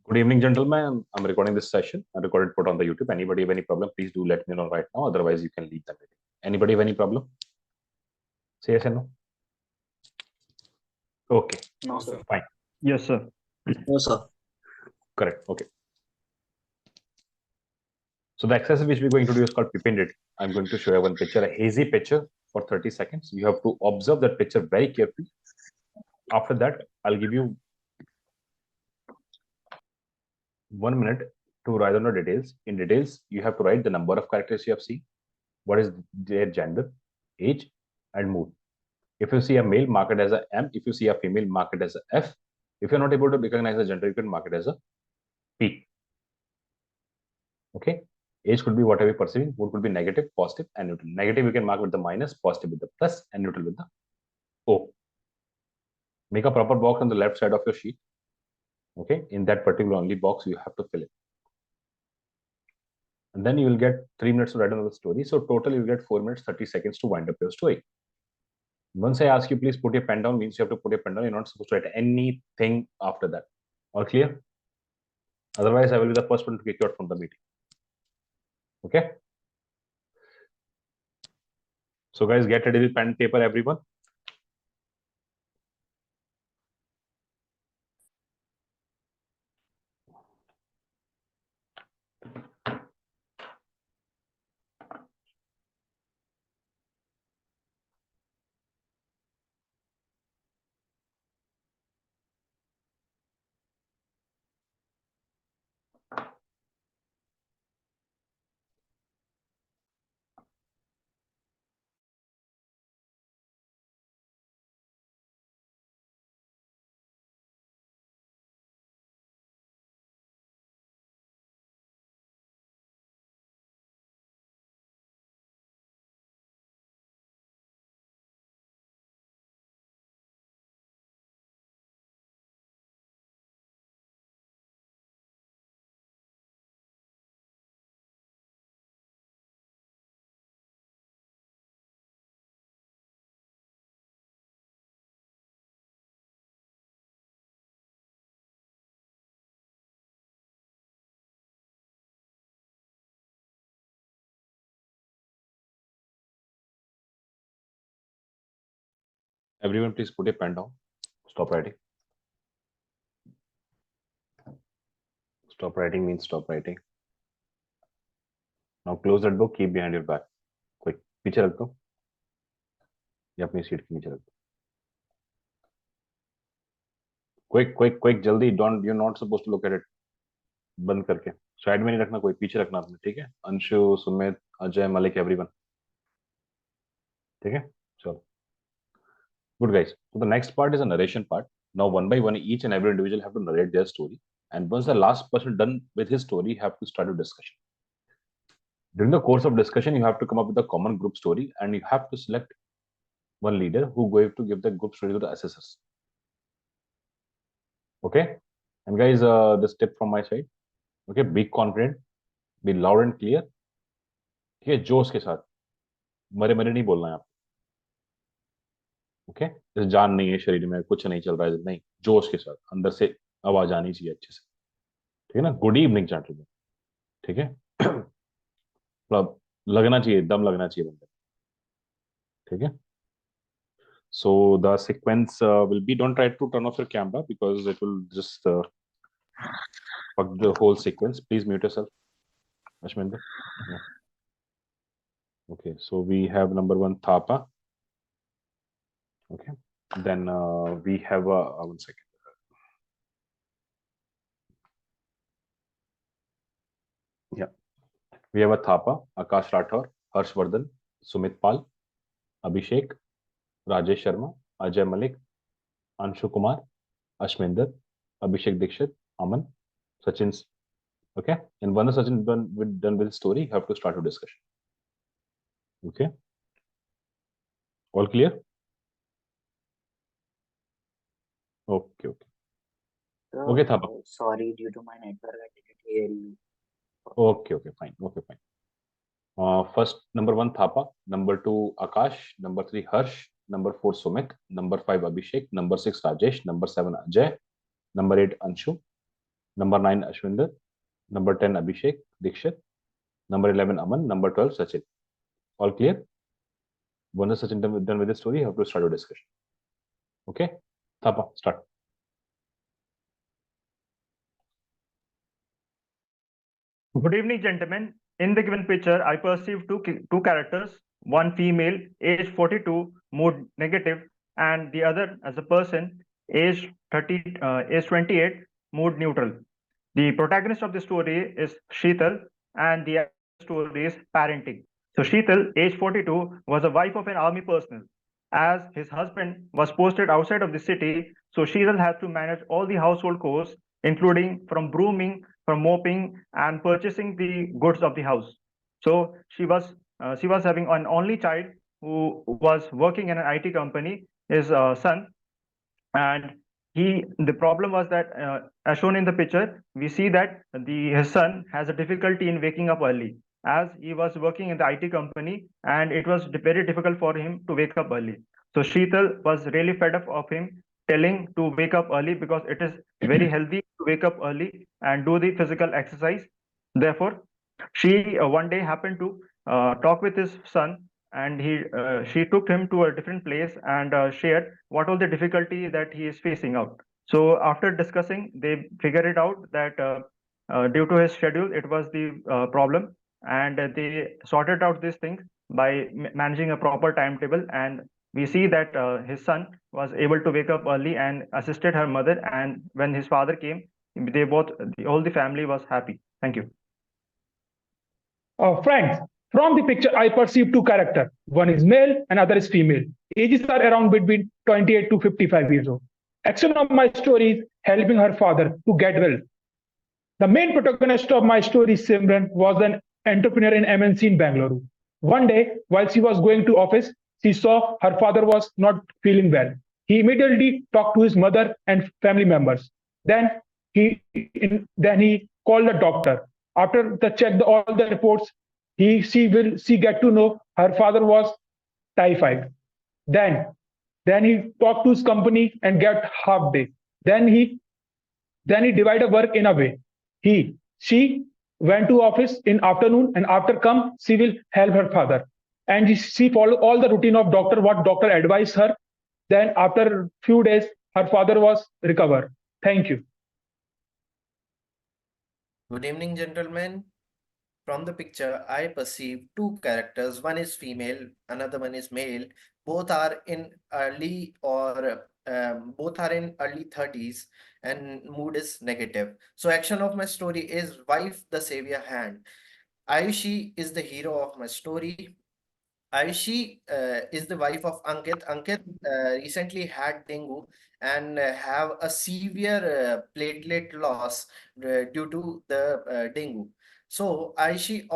Good evening, gentlemen. I'm recording this session. I recorded put on the YouTube. Anybody have any problem? Please do let me know right now. Otherwise, you can leave the meeting. Anybody have any problem? Say yes or no. Okay. No, sir. Fine. Yes, sir. No, sir. Correct. Okay. So the exercise which we're going to do is called Ppdt. I'm going to show you one picture, a hazy picture for 30 seconds. You have to observe that picture very carefully. After that, I'll give you 1 minute to write on the details. In details, you have to write the number of characters you have seen, what is their gender, age, and mood. If you see a male, mark it as a M. If you see a female, mark it as a F. If you're not able to recognize the gender, you can mark it as a P. Okay. Age could be whatever you're perceiving. Mood could be negative, positive, and neutral. Negative you can mark with the minus, positive with the plus, and neutral with the O. Make a proper box on the left side of your sheet. Okay. In that particular only box, you have to fill it. And then you will get 3 minutes to write another story. So total you get 4 minutes, 30 seconds to wind up your story. Once I ask you, please put your pen down, means you have to put your pen down. You're not supposed to write anything after that. All clear? Otherwise, I will be the first one to kick you out from the meeting. Okay? So guys, get ready with pen and paper, everyone. Everyone, please put a pen down. Stop writing. Stop writing means stop writing. Now close that book, keep behind your back. Quick. पीछे रख दो या अपनी seat के नीचे रख दो. Quick, quick, quick, जल्दी. Don't, you're not supposed to look at it. बंद करके. साइड में नहीं रखना, कोई पीछे रखना आपने, ठीक है? अंशु, सुमित, अजय, मलिक, everyone. ठीक है? चलो. Good guys. So the next part is a narration part. Now one by one, each and every individual have to narrate their story. And once the last person done with his story, you have to start a discussion. During the course of discussion, you have to come up with a common group story, and you have to select one leader who going to give the group story to the assessors. Okay? And guys, this tip from my side. Okay, be confident, be loud and clear. ठीक है, जोश के साथ. मरे मरे नहीं बोलना है आप. ओके? जैसे जान नहीं है शरीर में, कुछ नहीं चल रहा है, नहीं, जोश के साथ, अंदर से आवाज आनी चाहिए अच्छे से. ठीक है ना? Good evening gentleman. ठीक है? मतलब लगना चाहिए, दम लगना चाहिए बंदे. ठीक है? So the sequence will be, don't try to turn off your camera because it will just fuck the whole sequence. Please mute yourself, Ashminder. Yeah. Okay, so we have number 1, Thapa. Okay, then we have 1 second. Yeah, we have a Thapa, Akash Rathore, Harshvardhan, Sumit Pal, Abhishek, Rajesh Sharma, Ajay Malik, Anshu Kumar, Ashminder, Abhishek Dikshit, Aman, Sachin's. Okay, and once Sachin done with the story, you have to start a discussion. Okay, all clear? Okay, okay. Okay, Thapa. Sorry, due to my network, I didn't hear you. Okay, okay, fine. Okay, fine. First, number 1, Thapa. Number 2, Akash. Number 3, Harsh. Number 4, Sumit. Number 5, Abhishek. Number 6, Rajesh. Number 7, Ajay. Number 8, Anshu. Number 9, Ashwinder. Number 10, Abhishek Dikshit. Number 11, Aman. Number 12, Sachin. All clear? Once Sachin done with the story, you have to start your discussion. Okay? Thapa, start. Good evening, gentlemen. In the given picture, I perceive two characters, one female, age 42, mood negative, and the other as a person, age 28, mood neutral. The protagonist of the story is Sheetal, and the story is parenting. So Sheetal, age 42, was a wife of an army personnel. As his husband was posted outside of the city, so Sheetal has to manage all the household chores, including from brooming, from mopping, and purchasing the goods of the house. So she was having an only child who was working in an IT company, his son, and the problem was that as shown in the picture, we see that his son has a difficulty in waking up early, as he was working in the IT company and it was very difficult for him to wake up early. So Sheetal was really fed up of him telling to wake up early because it is very healthy to wake up early and do the physical exercise. Therefore, she one day happened to talk with his son, and she took him to a different place and shared what all the difficulty that he is facing out. So after discussing, they figured it out that due to his schedule, it was the problem, and they sorted out this thing by managing a proper timetable. And we see that his son was able to wake up early and assisted her mother. And when his father came, all the family was happy. Thank you. Friends, from the picture, I perceive two characters. One is male and other is female. Ages are around between 28 to 55 years old. Action of my story is helping her father to get well. The main protagonist of my story, Simran, was an entrepreneur in MNC in Bangalore. One day, while she was going to office, she saw her father was not feeling well. He immediately talked to his mother and family members. Then he called the doctor. After the check all the reports, she get to know her father was typhoid. Then then he talked to his company and get half day. Then he divided work in a way. She went to office in afternoon and after come she will help her father. And she follow all the routine of doctor, what doctor advised her. Then after few days, her father was recovered. Thank you. Good evening, gentlemen. From the picture, I perceive two characters. One is female, another one is male. Both are in early 30s, and mood is negative. So action of my story is wife the savior hand. Ayushi is the hero of my story. Ayushi is the wife of Ankit. Ankit recently had dengue and have a severe platelet loss due to the dengue. So Aishi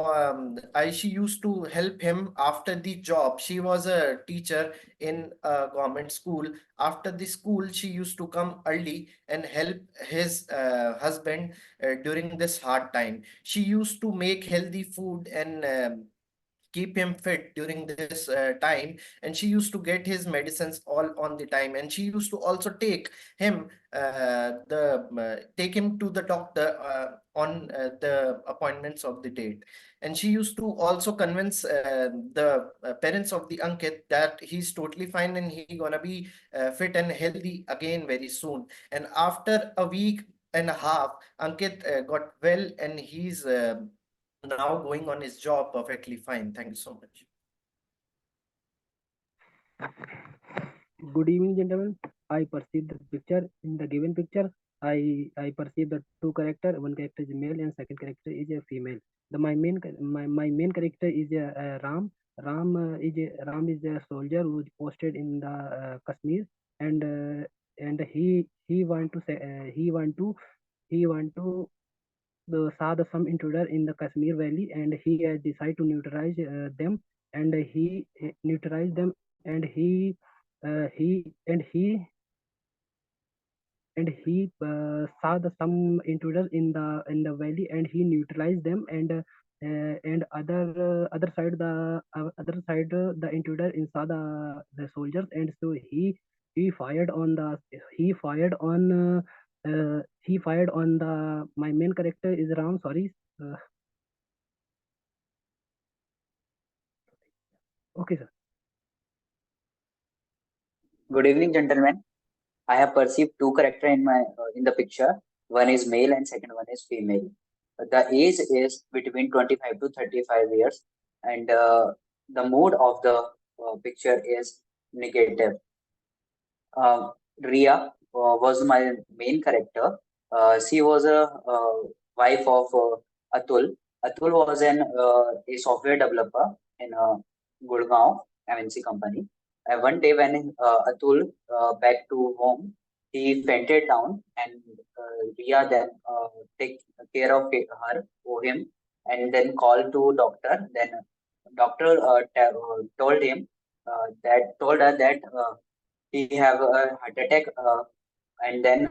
used to help him after the job. She was a teacher in a government school. After the school, she used to come early and help his husband during this hard time. She used to make healthy food and keep him fit during this time, and she used to get his medicines all on the time, and she used to also take him to the doctor on the appointments of the date. And she used to also convince the parents of the Ankit that he's totally fine and he gonna be fit and healthy again very soon. And after a week and a half, Ankit got well, and he's now going on his job perfectly fine. Thank you so much. Good evening, gentlemen. I perceive the picture. In the given picture, I perceive the two character. One character is male and second character is a female. My main character is Ram. Ram is a soldier who is posted in the Kashmir, and he want to say he want to saw some intruder in the Kashmir Valley, and he decided to neutralize them, and he neutralized them, and he saw some intruders in the valley, and he neutralized them, and other side the intruder saw the soldiers, and so he fired on he fired on my main character is Ram. Sorry. Okay, sir. Good evening, gentlemen. I have perceived two characters in the picture. One is male and second one is female. The age is between 25 to 35 years, and the mood of the picture is negative. Ria was my main character. She was a wife of Atul. Atul was a software developer in Gurgaon MNC company. And one day when Atul back to home, he fainted down, and Ria then take care of her for him, and then called to doctor. Then doctor told her that he have a heart attack, and then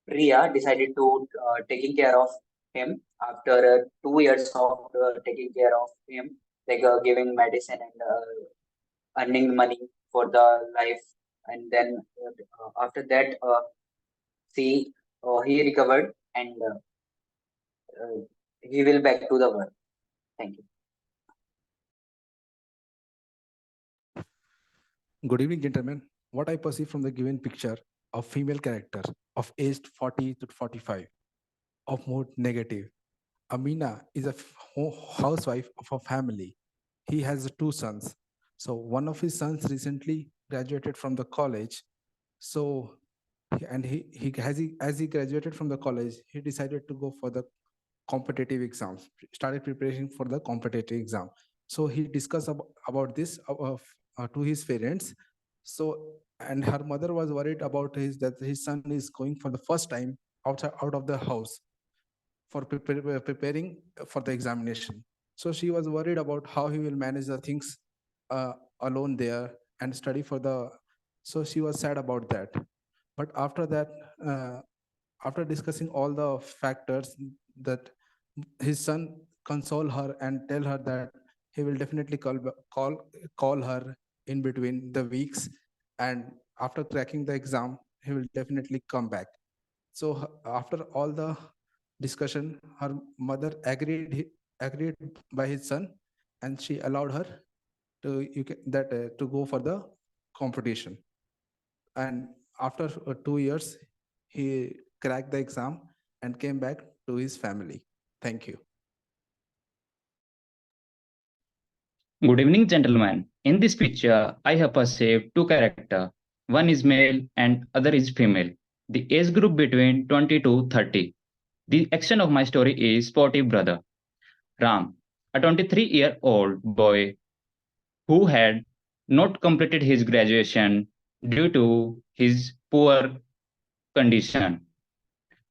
Ria decided to taking care of him after 2 years of taking care of him, like giving medicine and earning money for the life. And then after that, he recovered, and he will back to the world. Thank you. Good evening, gentlemen. What I perceive from the given picture of female character of aged 40 to 45 of mood negative. Amina is a housewife of a family. He has two sons. So one of his sons recently graduated from the college. So as he graduated from the college, he decided to go for the competitive exams, started preparing for the competitive exam. So he discussed about this to his parents. So, and her mother was worried about that his son is going for the first time out of the house for preparing for the examination. So she was worried about how he will manage the things alone there and study for the. So she was sad about that. But after that, after discussing all the factors, that his son console her and tell her that he will definitely call her in between the weeks, and after cracking the exam he will definitely come back. So after all the discussion, her mother agreed by his son, and she allowed her to go for the competition. And after 2 years, he cracked the exam and came back to his family. Thank you. Good evening, gentlemen. In this picture, I have perceived two characters. One is male and other is female. The age group between 20 to 30. The action of my story is sportive brother. Ram, a 23-year-old boy who had not completed his graduation due to his poor condition.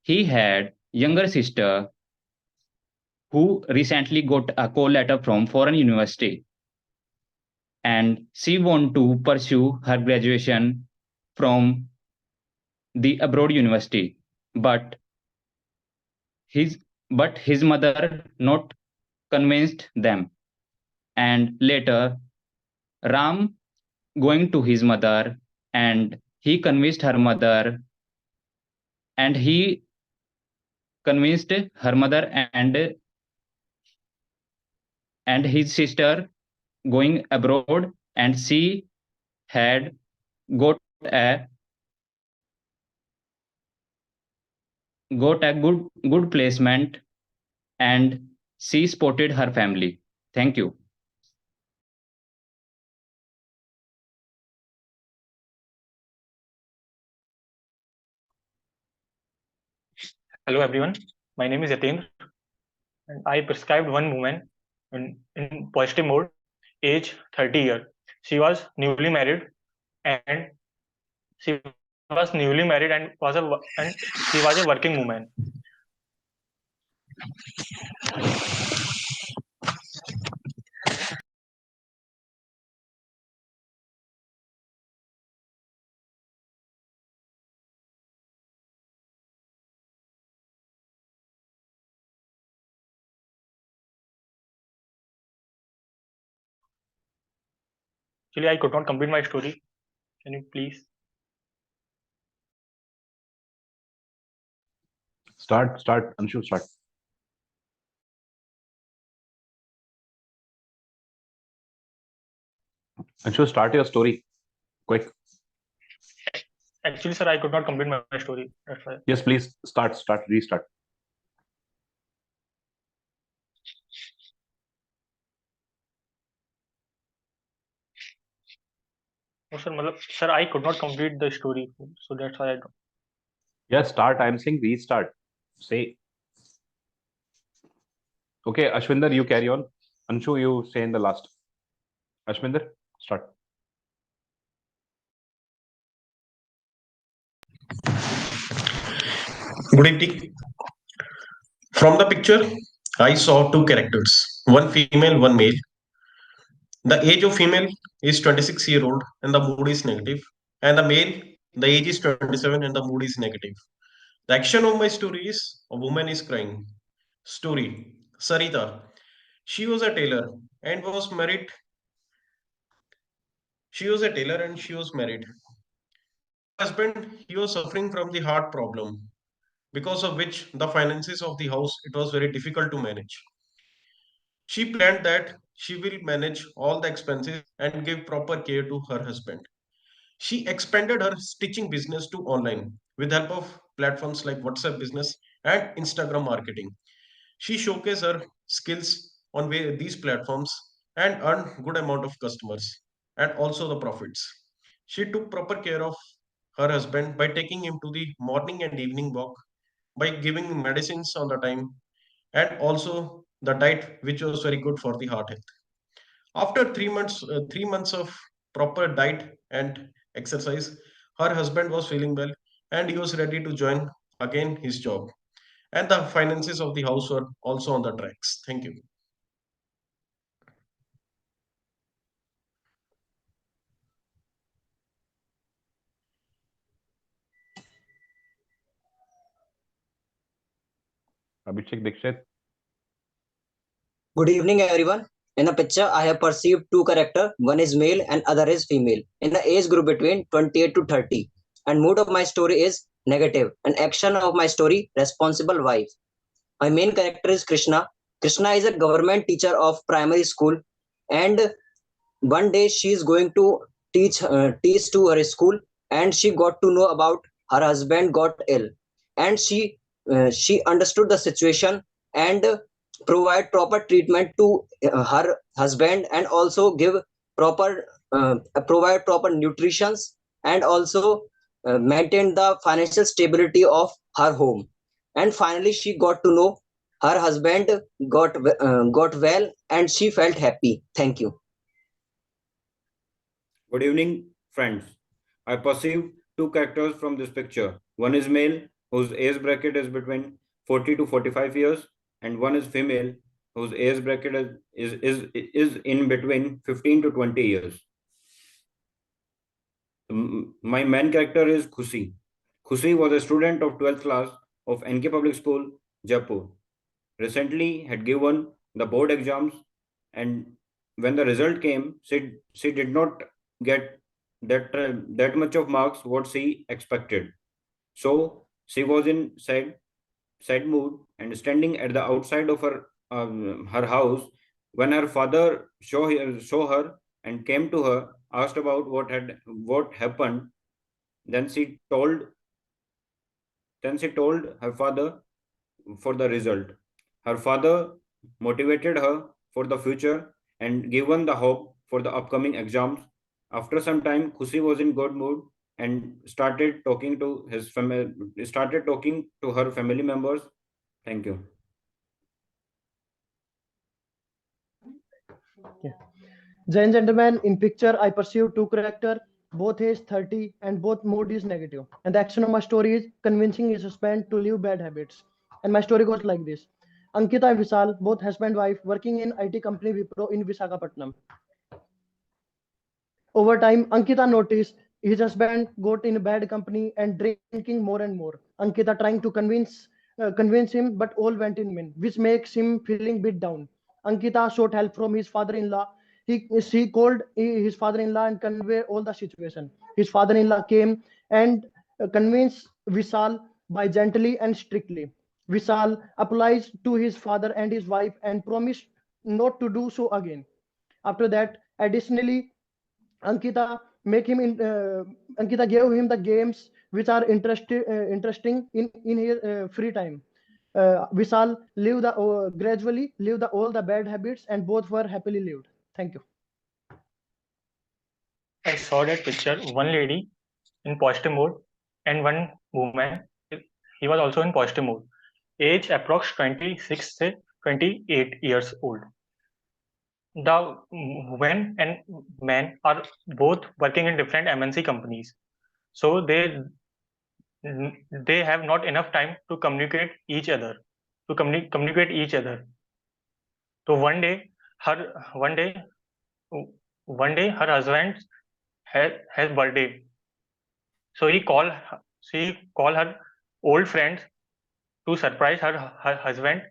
He had younger sister who recently got a call letter from foreign university, and she want to pursue her graduation from the abroad university, but his mother not convinced them. And later Ram going to his mother, and he convinced her mother, and he convinced her mother and his sister going abroad, and she had got a good placement, and she supported her family. Thank you. Hello everyone, my name is Yatendra, and I prescribed one woman in positive mode, age 30 year. She was newly married, and she was newly married and she was a working woman. Actually, I could not complete my story. Can you please? Start, Anshu, start. Anshu, start your story. Quick. Actually, sir, I could not complete my story. That's why. Yes, please start, restart. No, sir, I could not complete the story, so that's why I don't. Yeah, start. I'm saying restart. Say. Okay, Ashwinder, you carry on. Anshu, you say in the last. Ashwinder, start. Good evening. From the picture, I saw two characters, one female, one male. The age of female is 26-year-old and the mood is negative. And the male, the age is 27 and the mood is negative. The action of my story is a woman is crying. Story Sarita. She was a tailor and was married. She was a tailor and she was married. Husband, he was suffering from the heart problem, because of which the finances of the house it was very difficult to manage. She planned that she will manage all the expenses and give proper care to her husband. She expanded her stitching business to online with help of platforms like WhatsApp business and Instagram marketing. She showcased her skills on these platforms and earned good amount of customers and also the profits. She took proper care of her husband by taking him to the morning and evening walk, by giving medicines on the time, and also the diet which was very good for the heart health. After 3 months, 3 months of proper diet and exercise, her husband was feeling well and he was ready to join again his job. And the finances of the house were also on the tracks. Thank you. Abhishek Dikshit. Good evening, everyone. In the picture, I have perceived two characters. One is male and other is female. In the age group between 28 to 30. And mood of my story is negative. And action of my story, responsible wife. My main character is Krishna. Krishna is a government teacher of primary school. And one day she is going to teach to her school. And she got to know about her husband got ill. And she understood the situation and provide proper treatment to her husband and also give proper provide proper nutritions and also maintain the financial stability of her home. And finally she got to know her husband got well and she felt happy. Thank you. Good evening, friends. I perceive two characters from this picture. One is male, whose age bracket is between 40 to 45 years, and one is female, whose age bracket is in between 15 to 20 years. My main character is Khushi. Khushi was a student of 12th class of NK Public School, Jaipur. Recently had given the board exams, and when the result came, she did not get that much of marks what she expected. So she was in sad mood and standing at the outside of her house when her father saw her and came to her, asked about what happened. Then she told her father for the result. Her father motivated her for the future and given the hope for the upcoming exams. After some time, Khushi was in good mood and started talking to her family members. Thank you. Ladies and gentlemen, in picture, I perceive two characters, both age 30 and both mood is negative. And the action of my story is convincing his husband to leave bad habits. And my story goes like this. Ankita and Vishal, both husband and wife, working in IT company Wipro in Visakhapatnam. Over time, Ankita noticed his husband got in a bad company and drinking more and more. Ankita trying to convince him, but all went in vain, which makes him feeling bit down. Ankita sought help from his father-in-law. She called his father-in-law and conveyed all the situation. His father-in-law came and convinced Vishal by gently and strictly. Vishal apologized to his father and his wife and promised not to do so again. After that, additionally, Ankita Ankita gave him the games which are interesting in his free time. Vishal lived gradually lived all the bad habits and both were happily lived. Thank you. I saw that picture, one lady in positive mode and one woman. He was also in positive mode. Age approx 26 to 28 years old. The women and men are both working in different MNC companies. So they have not enough time to communicate each other. Communicate each other. So her one day her husband has birthday. So she call her old friends to surprise her husband.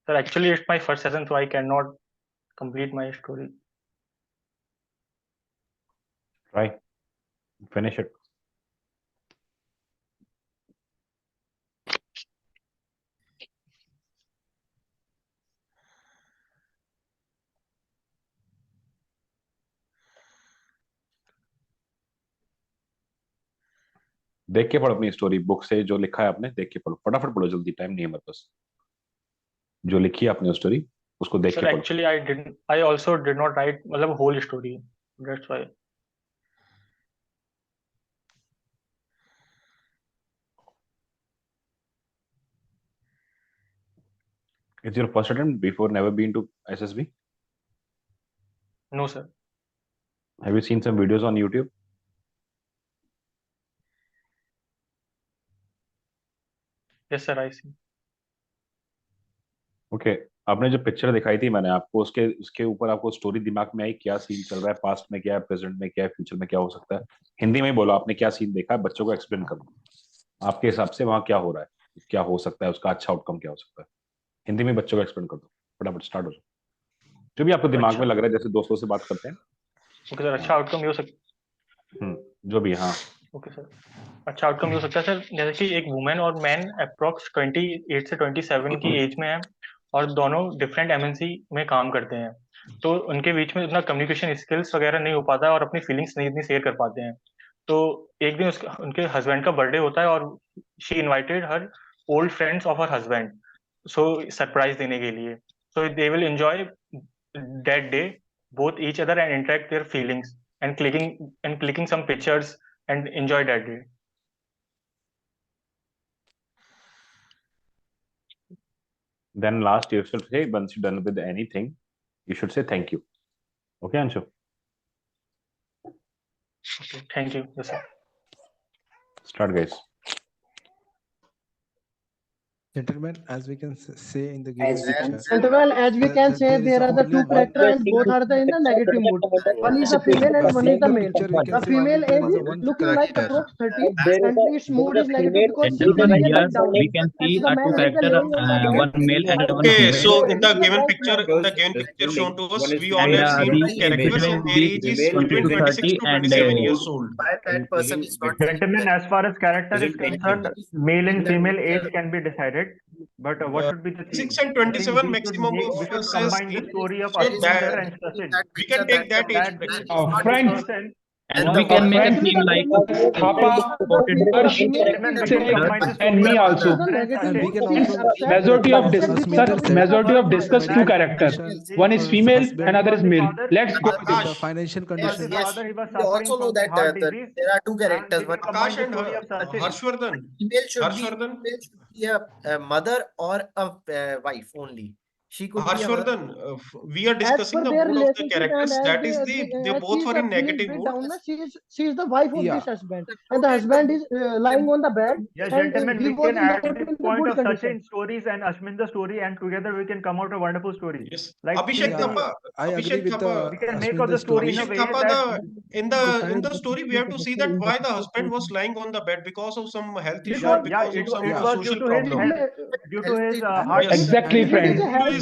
Sir, actually it's my first session, so I cannot complete my story. Right. Finish it. देख के पढ़ो अपनी story book से, जो लिखा है आपने देख के पढ़ो, फटाफट पढ़ो, जल्दी, टाइम नहीं है मेरे पास। जो लिखी है आपने स्टोरी उसको देख के पढ़ो। Actually I also did not write मतलब whole story, that's why. It's your first attempt, before never been to SSB? No sir. Have you seen some videos on YouTube? Yes sir, I see. Okay आपने जो picture दिखाई थी मैंने आपको, उसके ऊपर आपको स्टोरी दिमाग में आई, क्या सीन चल रहा है, पास्ट में क्या है, प्रेजेंट में क्या है, फ्यूचर में क्या हो सकता है? हिंदी में ही बोलो, आपने क्या सीन देखा है, बच्चों को एक्सप्लेन करो आपके हिसाब से वहां क्या हो रहा है, क्या हो सकता है, उसका अच्छा आउटकम क्या हो सकता है। हिंदी में बच्चों को एक्सप्लेन कर दो, फटाफट स्टार्ट हो जाओ, जो भी आपको दिमाग में लग रहा है, जैसे दोस्तों से बात करते हैं। ओके सर, अच्छा आउटकम ये हो सकता जो भी, हाँ ओके सर, अच्छा आउटकम ये हो सकता है सर, जैसे कि एक वुमेन और मैन अप्रोक्स 28 से 27 की एज में है और दोनों डिफरेंट एमएनसी में काम करते हैं, तो उनके बीच में इतना कम्युनिकेशन स्किल्स वगैरह नहीं हो पाता है और अपनी फीलिंग्स नहीं इतनी शेयर कर पाते हैं। तो एक दिन उनके हस्बैंड का बर्थडे होता है और she invited her old friends of her husband, so surprise देने के लिए, so they will enjoy that day both each other and interact their feelings and clicking some pictures and enjoy that day. Then last you should say, once you're done with anything, you should say thank you. Okay, Anshu? Okay, thank you. Yes, sir. Start, guys. Gentlemen, as we can say in the As we given can picture, Gentlemen, as we can say, there is there are the only two one characters and both are in the negative mood. One is the female and by one is seeing the the male. picture we The can see only female there age is a is one looking like character. approx 30 and its mood is negative because she is Gentlemen, feeling a here bit down. we can see As the two man has the character, laying on the bed, one male and one Okay, female. so in the he is a given bright picture, man. shown to us, one is we all And have seen the two age characters between and their the age is 20 between to 26 30 to and 27 years old. That person is not Gentlemen, as far as character is concerned, male and female age can be decided, but what should be the theme? 6 and 27 maximum We of should says combine the story of so Ashwinder that and Sachin. we can take that age That bracket. Friends, and we can make a Actually, theme like Thapa, the Harsh, female Gentlemen, we should age combine the and story me of also. is a negative And we mood. can She is also upset. Majority of Upset dis- because sir, of his majority of father. discuss two characters. One is female, another is male. Let's go with the it. financial His condition. father, he was We also suffering know from that heart disease. there are two And characters. we One can combine Akash the and story of Sachin. Harshvardhan. female should Harshvardhan. be a mother or a wife only. She could be a mother. Harshvardhan, we are As discussing per the their mood of the relationship and characters. as That is they as she both is were in feeling negative bit mood. down, she is the wife of Yeah. this husband, and the husband is lying on the bed, Yes, and gentlemen, he we was can add not the in the point good of condition. Sachin's stories and Ashminder's story, and together we can come out a wonderful story. Yes. Like Abhishek Yeah, Thapa. I agree Abhishek with Thapa. we can make out Ashminder's the story in a story. Abhishek way Thapa, that in the story we have to see that why the husband was lying on the bed because of some health issue or Because yeah, because of some it was due social to his problem. health, due to his Health heart Yes. disease. Exactly, due to his friends. Due to health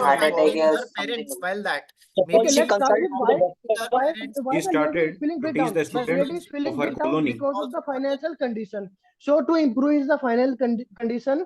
of heart attack with her is something. parents while that. Suppose Maybe Okay, she let's start with consulted the doctor. why parents. why He the lady is started feeling to bit teach down. the The lady is students feeling of her bit down colony. because of the financial condition. So to improve the financial condition,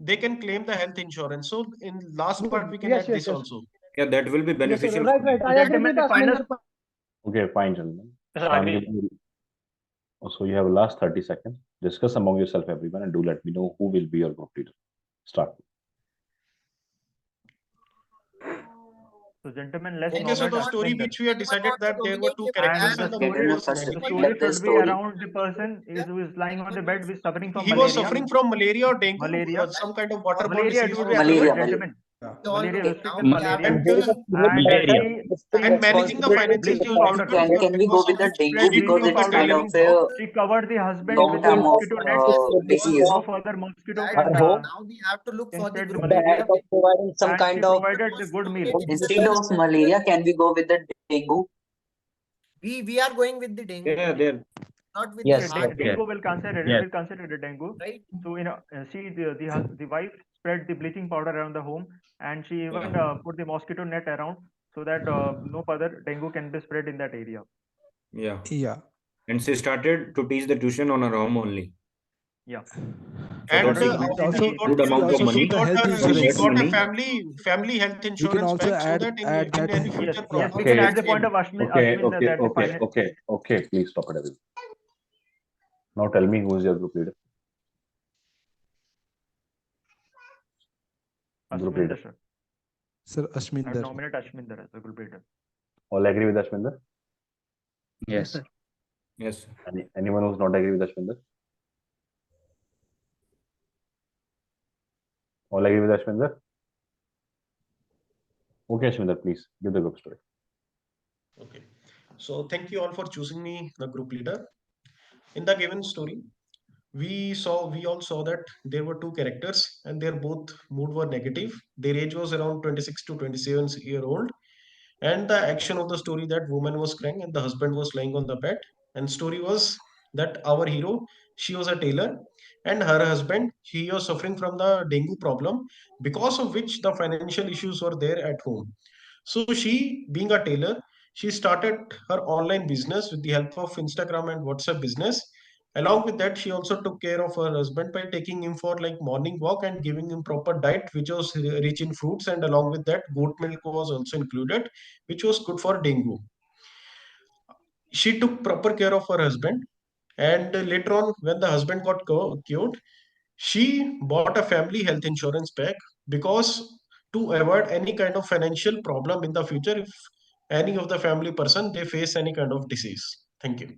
they can claim the health insurance. So in last part, we can Yes, add yes, this yes. also. Yeah, that will be Yes, sir. beneficial Right, for right. them. I agree Gentlemen, with the final. Asminder. Okay, fine, gentlemen. Yes, I Can't agree. give me So you have last 30 seconds. Discuss among yourself, everyone, and do let me know who will be your group leader. Start. So, gentlemen, let's Okay, so nominate the story Ashwinder. which we have decided that there were two And characters the and the story, movie was the negative. story should be around the person who is lying on the bed with suffering from He was malaria. suffering from malaria or dengue, Malaria. some kind of waterborne Malaria, it disease. would be was Malaria, applicable, malaria. gentlemen. We all Malaria, today. restrict Now with we have malaria. to And Malaria. And managing the finances bleaching was powder. difficult Can we because go with of the which dengue Spread because bleaching the it's powder. kind tailoring of a She covered the husband long with a term of mosquito net. disease. No further mosquito Her can, home now we have to look can for the spread the group at the leader. malaria. act of providing some And she kind of provided the good meal. Instead of malaria, can we go with the dengue? We are going with the dengue, Yeah, there. not with Yes, the Okay, heart, yes. dengue will consider it. Yes. Will consider the dengue. right? So she the wife spread the bleaching powder around the home, and she even put the mosquito net around so that no further dengue can be spread in that area. Yeah. Yeah. And she started to teach the tuition on her home only. Yeah. and Got it. It she also got Good amount of also she took money. the got health her she insurance. got a money. family health We can insurance also pack so add that add in that. any Yes, future yes, we problems can Okay. add the point of Okay, Ashwinder okay, that the okay, final. okay. Please stop it, everyone. Now tell me who is your group leader. Group Ashwinder, leader. sir. Sir I Ashminder. nominate Ashwinder as the group leader. All agree with Ashwinder? Yes. sir. Yes. Anyone who's not agree with Ashwinder? All agree with Ashwinder? Okay, Ashwinder, please give the group story. Okay, so thank you all for choosing me the group leader. In the given story, we all saw that there were two characters and their both mood were negative. Their age was around 26 to 27-year old, and the action of the story that woman was crying and the husband was lying on the bed. And story was that our hero, she was a tailor, and her husband, he was suffering from the dengue problem, because of which the financial issues were there at home. So she, being a tailor, she started her online business with the help of Instagram and WhatsApp business. Along with that, she also took care of her husband by taking him for like morning walk and giving him proper diet, which was rich in fruits. And along with that, goat milk was also included, which was good for dengue. She took proper care of her husband. And later on, when the husband got cured, she bought a family health insurance pack because to avoid any kind of financial problem in the future if any of the family person they face any kind of disease. Thank you.